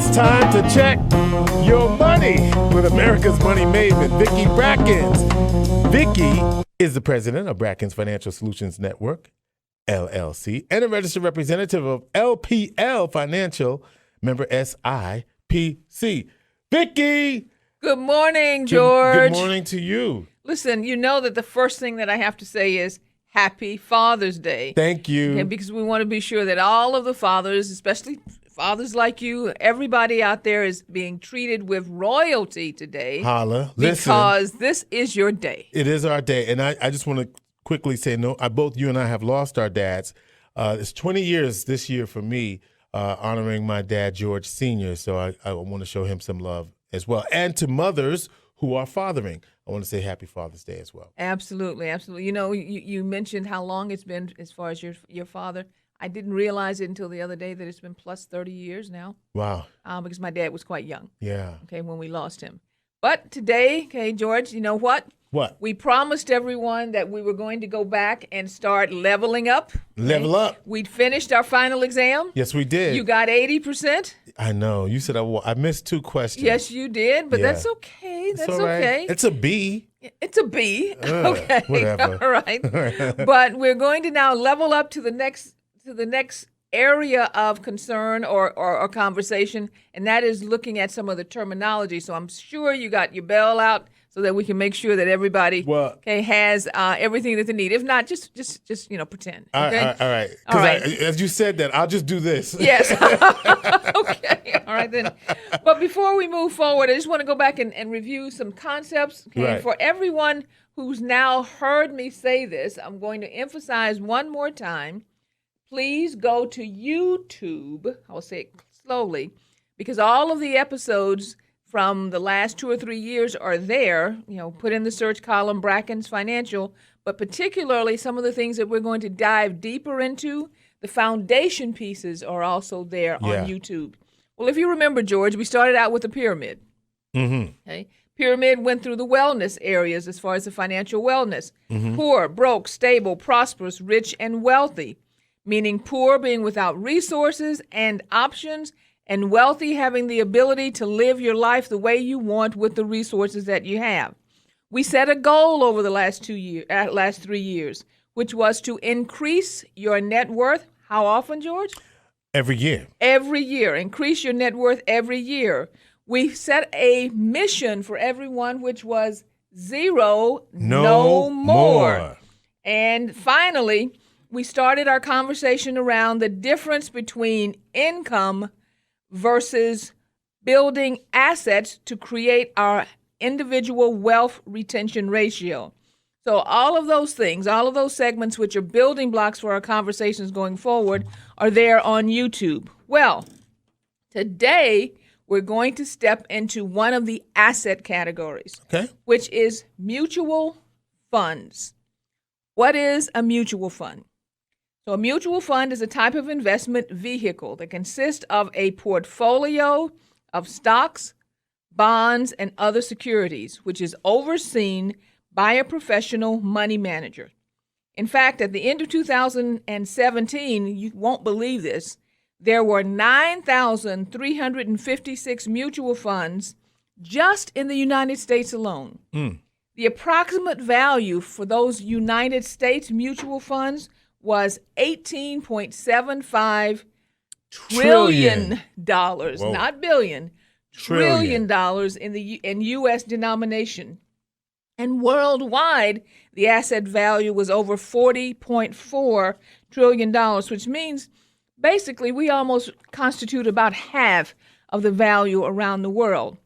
It's time to check your money with America's money maven, Vicki Brackens. Vicki is the president of Brackens Financial Solutions Network, LLC, and a registered representative of LPL Financial, member SIPC. Vicki! Good morning, George. Good morning to you. Listen, you know that the first thing that I have to say is Happy Father's Day. Thank you. Okay, because we want to be sure that all of the fathers, especially fathers like you, everybody out there is being treated with royalty today. Holla. Because this is your day. It is our day. And I just want to quickly say, both you and I have lost our dads. It's 20 years this year for me, honoring my dad, George Sr. So I want to show him some love as well. And to mothers who are fathering, I want to say Happy Father's Day as well. Absolutely, absolutely. You know, you mentioned how long it's been as far as your father. I didn't realize it until the other day that it's been plus 30 years now. Wow. Because my dad was quite young. Yeah. Okay, when we lost him. But today, okay, George, you know what? What? We promised everyone that we were going to go back and start leveling up. Level up. We'd finished our final exam. Yes, we did. You got 80%. I know. You said I missed 2 questions. Yes, you did, but that's okay. That's all right. Okay. It's a B. It's a B. Okay. Whatever. All right. But we're going to now level up to the next area of concern or conversation, and that is looking at some of the terminology. So I'm sure you got your bell out so that we can make sure that everybody has everything that they need. If not, just pretend. Okay? All right. Because as you said that, I'll just do this. Yes. Okay. All right then. But before we move forward, I just want to go back and review some concepts. Okay. Right. For everyone who's now heard me say this, I'm going to emphasize one more time. Please go to YouTube. I'll say it slowly, because all of the episodes from the last 2 or 3 years are there. Put in the search column Brackens Financial, but particularly some of the things that we're going to dive deeper into, the foundation pieces are also there on YouTube. Well, if you remember, George, we started out with a pyramid. Mm-hmm. Okay. Pyramid went through the wellness areas as far as the financial wellness. Mm-hmm. Poor, broke, stable, prosperous, rich, and wealthy. Meaning poor being without resources and options, and wealthy having the ability to live your life the way you want with the resources that you have. We set a goal over the last 3 years, which was to increase your net worth. How often, George? Every year. Every year. Increase your net worth every year. We set a mission for everyone, which was zero, no more. And finally, we started our conversation around the difference between income versus building assets to create our individual wealth retention ratio. So all of those things, all of those segments which are building blocks for our conversations going forward are there on YouTube. Well, today we're going to step into one of the asset categories, which is mutual funds. What is a mutual fund? So a mutual fund is a type of investment vehicle that consists of a portfolio of stocks, bonds, and other securities, which is overseen by a professional money manager. In fact, at the end of 2017, you won't believe this, there were 9,356 mutual funds just in the United States alone. The approximate value for those United States mutual funds was $18.75 trillion, not billion, trillion dollars in U.S. denomination. And worldwide, the asset value was over $40.4 trillion, which means basically we almost constitute about half of the value around the world.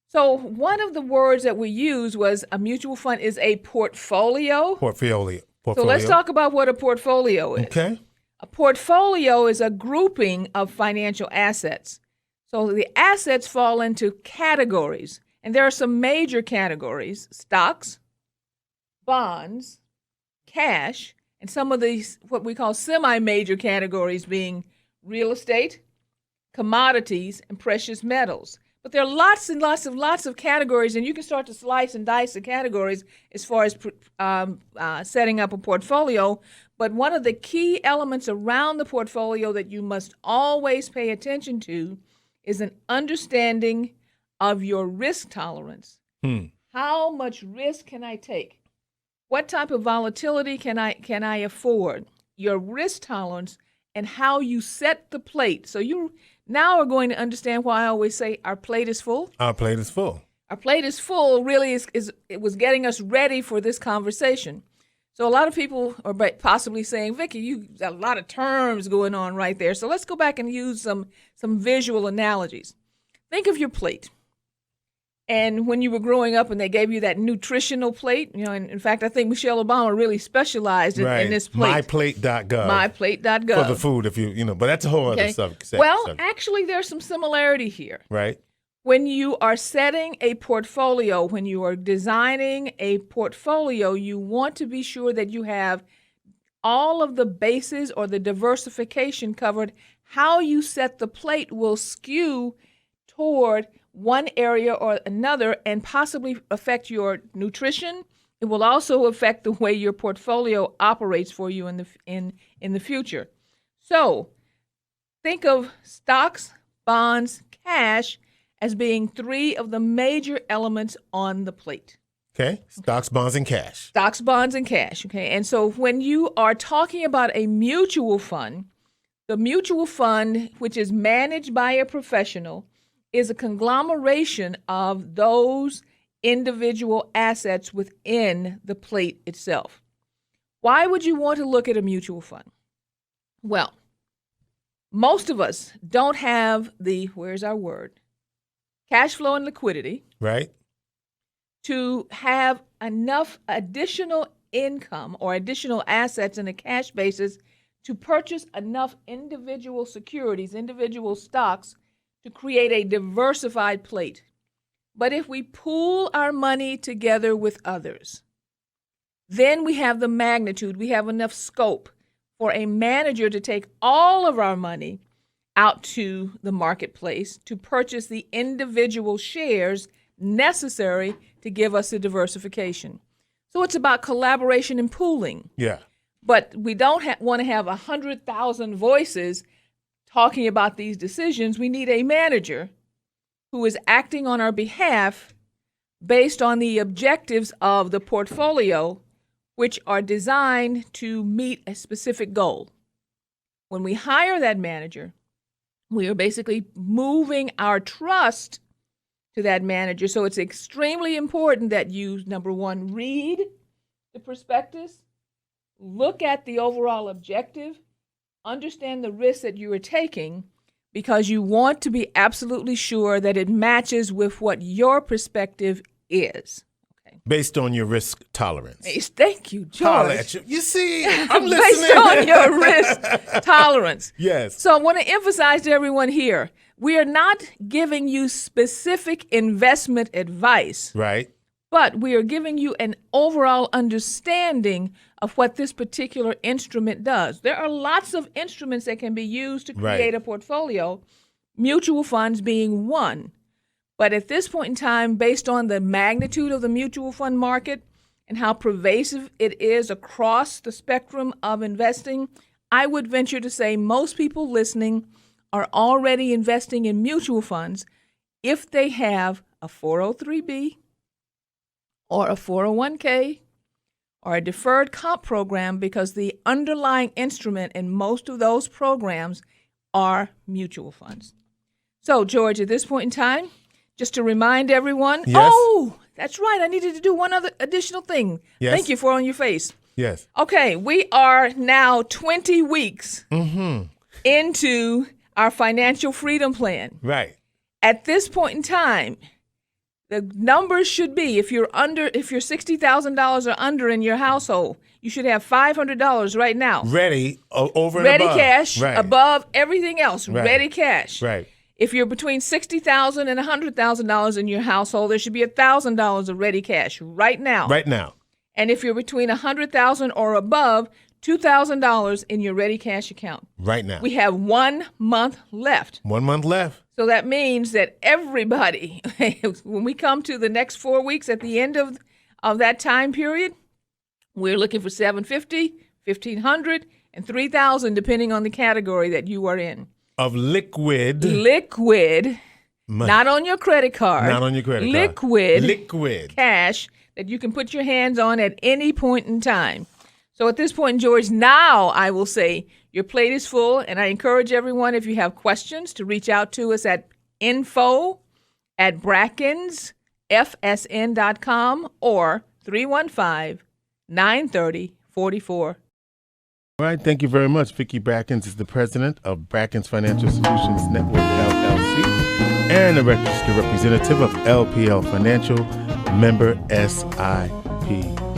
So one of the words that we use was a mutual fund is a portfolio. Portfolio. So let's talk about what a portfolio is. Okay. A portfolio is a grouping of financial assets. So the assets fall into categories, and there are some major categories: stocks, bonds, cash, and some of these what we call semi-major categories being real estate, commodities, and precious metals. But there are lots and lots of categories, and you can start to slice and dice the categories as far as setting up a portfolio. But one of the key elements around the portfolio that you must always pay attention to is an understanding of your risk tolerance. How much risk can I take? What type of volatility can I afford? Your risk tolerance and how you set the plate. So you now are going to understand why I always say our plate is full. Our plate is full. Our plate is full really it was getting us ready for this conversation. So a lot of people are possibly saying, Vicki, you got a lot of terms going on right there. So let's go back and use some visual analogies. Think of your plate. And when you were growing up and they gave you that nutritional plate, and in fact, I think Michelle Obama really specialized in this plate. Myplate.gov. Myplate.gov. For the food, if but that's a whole other subject. Well, actually, there's some similarity here. Right. When you are setting a portfolio, when you are designing a portfolio, you want to be sure that you have all of the bases or the diversification covered. How you set the plate will skew toward one area or another and possibly affect your nutrition. It will also affect the way your portfolio operates for you in the future. So think of stocks, bonds, cash as being three of the major elements on the plate. Okay. Stocks, bonds, and cash. Stocks, bonds, and cash. Okay. And so when you are talking about a mutual fund, the mutual fund, which is managed by a professional, is a conglomeration of those individual assets within the plate itself. Why would you want to look at a mutual fund? Well, most of us don't have where's our word? Cash flow and liquidity. Right. To have enough additional income or additional assets in a cash basis to purchase enough individual securities, individual stocks, to create a diversified plate. But if we pool our money together with others, then we have the magnitude, we have enough scope for a manager to take all of our money out to the marketplace to purchase the individual shares necessary to give us the diversification. So it's about collaboration and pooling. Yeah. But we don't want to have 100,000 voices talking about these decisions. We need a manager who is acting on our behalf based on the objectives of the portfolio, which are designed to meet a specific goal. When we hire that manager, we are basically moving our trust to that manager. So it's extremely important that you, number one, read the prospectus, look at the overall objective, understand the risk that you are taking, because you want to be absolutely sure that it matches with what your perspective is. Okay. Based on your risk tolerance. Thank you, George. You see, I'm listening. Based on your risk tolerance. Yes. So I want to emphasize to everyone here, we are not giving you specific investment advice. Right. But we are giving you an overall understanding of what this particular instrument does. There are lots of instruments that can be used to create a portfolio, mutual funds being one. But at this point in time, based on the magnitude of the mutual fund market and how pervasive it is across the spectrum of investing, I would venture to say most people listening are already investing in mutual funds if they have a 403B, or a 401k, or a deferred comp program, because the underlying instrument in most of those programs are mutual funds. So, George, at this point in time, just to remind everyone, that's right, I needed to do one other additional thing. Yes. Thank you for on your face. Yes. Okay, we are now 20 weeks into our financial freedom plan. Right. At this point in time, the numbers should be, if you're $60,000 or under in your household, you should have $500 right now. Ready, over and ready above. Cash, right. Above everything else. Right. Ready cash. Right. If you're between $60,000 and $100,000 in your household, there should be $1,000 of ready cash right now. Right now. And if you're between $100,000 or above, $2,000 in your ready cash account. Right now. We have 1 month left. 1 month left. So that means that everybody, when we come to the next 4 weeks at the end of that time period, we're looking for $750, $1,500, and $3,000, depending on the category that you are in. of liquid money. Not on your credit card. Not on your credit card. Liquid cash that you can put your hands on at any point in time. So at this point, George, now I will say your plate is full, and I encourage everyone, if you have questions, to reach out to us at info@brackensfsn.com or 315-930-44. All right, thank you very much. Vicki Brackens is the president of Brackens Financial Solutions Network, LLC, and a registered representative of LPL Financial, member SIPC.